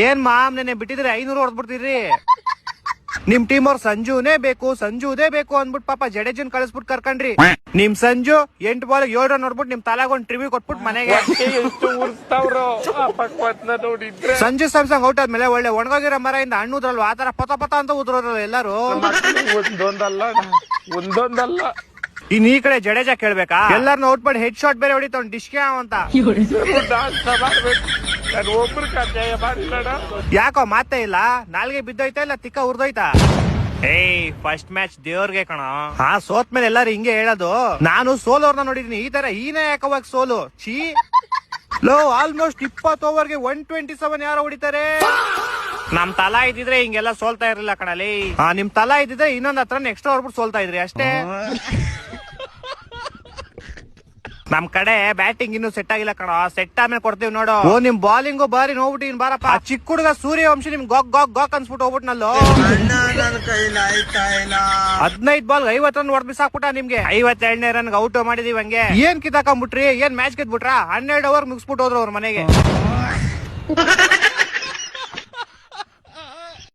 ಏನ್ ಮಾಮ್ ನೆನೆ ಬಿಟ್ಟಿದ್ರೆ 500 ಹೊಡೆದ್ಬಿಡ್ತೀರಿ. ನಿಮ್ ಟೀಮ್ ಅವ್ರ ಸಂಜುನೇ ಬೇಕು ಅಂದ್ಬಿಟ್ಟು ಪಾಪ ಜಡೇಜನ್ ಕಳಿಸ್ಬಿಟ್ಟು ಕರ್ಕೊಂಡ್ರಿ. ನಿಮ್ ಸಂಜು 8 ಬಾಲ್ 7 ರನ್ ನೋಡ್ಬಿಟ್ಟು ನಿಮ್ ತಲಾಗ ಒಂದ್ ಟ್ರಿವಿ ಕೊಟ್ಬಿಟ್ಟು ಮನೆಗೆ. ಸಂಜು ಸ್ಯಾಮ್ಸಂಗ್ ಔಟ್ ಆದ್ಮೇಲೆ ಒಳ್ಳೆ ಒಣಗೋಗಿರೋ ಮರ ಇಂದ ಹಣ್ಣುದ್ರಲ್ವ ಆತರ ಪತ ಅಂತ ಉದ್ರೋರು ಎಲ್ಲಾರು. ಒಂದೊಂದಲ್ಲ ಇನ್ ಈ ಕಡೆ ಜಡೇಜಾ ಕೇಳ್ಬೇಕಾ, ಎಲ್ಲಾರನ್ನ ಔಟ್ ಮಾಡಿ ಹೆಡ್ ಶಾಟ್ ಬೇರೆ ಹೊಡಿತ ಡಿಶ್ಕೆ ಅಂತ. ಯಾಕೋ ಮಾತೇ ಇಲ್ಲ, ನಾಲ್ಗೆ ಬಿದ್ದೋಯ್ತಾ ಇಲ್ಲ ತಿಕ್ಕ ಉರ್ದೋಯ್ತಾ? ಫಸ್ಟ್ ಮ್ಯಾಚ್ ದೇವ್ರಿಗೆ ಕಣ. ಸೋತ್ ಮೇಲೆ ಎಲ್ಲಾರು ಹಿಂಗೆ ಹೇಳೋದು. ನಾನು ಸೋಲೋರ್ನ ನೋಡಿದೀನಿ, ಈ ತರ ಹೀನೇ ಯಾಕವಾಗ ಸೋಲು ಚೀ. ಆಲ್ಮೋಸ್ಟ್ 20 ಓವರ್ಗೆ 127 ಯಾರೋ ಹೊಡಿತಾರೆ. ನಮ್ ತಲಾ ಇದ್ದಿದ್ರೆ ಹಿಂಗೆಲ್ಲ ಸೋಲ್ತಾ ಇರ್ಲಿಲ್ಲ ಕಣಲಿ. ನಿಮ್ ತಲಾ ಇದ್ದಿದ್ರೆ ಇನ್ನೊಂದ್ ಹತ್ರ ಎಕ್ಸ್ಟ್ರಾ ಹೊಡ್ಬಿಟ್ಟು ಸೋಲ್ತಾ ಇದ್ರಿ ಅಷ್ಟೇ. ನಮ್ ಕಡೆ ಬ್ಯಾಟಿಂಗ್ ಇನ್ನು ಸೆಟ್ ಆಗಿಲ್ಲ ಕಣ, ಸೆಟ್ ಆಮೇಲೆ ಕೊಡ್ತೀವಿ ನೋಡು. ನಿಮ್ ಬಾಲಿಂಗು ಬಾರಿ ನೋಡ್ಬಿಟ್ಟು ಇನ್ ಬಾರಪ್ಪ. ಚಿಕ್ಕ ಹುಡುಗ ಸೂರ್ಯವಂಶಿ ನಿಮ್ ಗಾಕ್ ಅನ್ಸ್ಬಿಟ್ಟು ಹೋಗ್ಬಿಟ್ನಲ್ಲೋ. 15 ಬಾಲ್ 50 ರನ್ ಹೊಡೆದ್ ಬಿಸಾಕ್ಬಿಟ್ಟ ನಿಮ್ಗೆ. 52ನೇ ರನ್ ಔಟ್ ಮಾಡಿದೀವಿ. ಹಂಗೆ ಏನ್ ಕಿತ್ತಾಕೊಂಡ್ಬಿಟ್ರಿ, ಏನ್ ಮ್ಯಾಚ್ ಗೆದ್ಬಿಟ್ರ? 12 ಓವರ್ ಮುಗಿಸ್ಬಿಟ್ಟು ಹೋದ್ರು ಅವ್ರ ಮನೆಗೆ.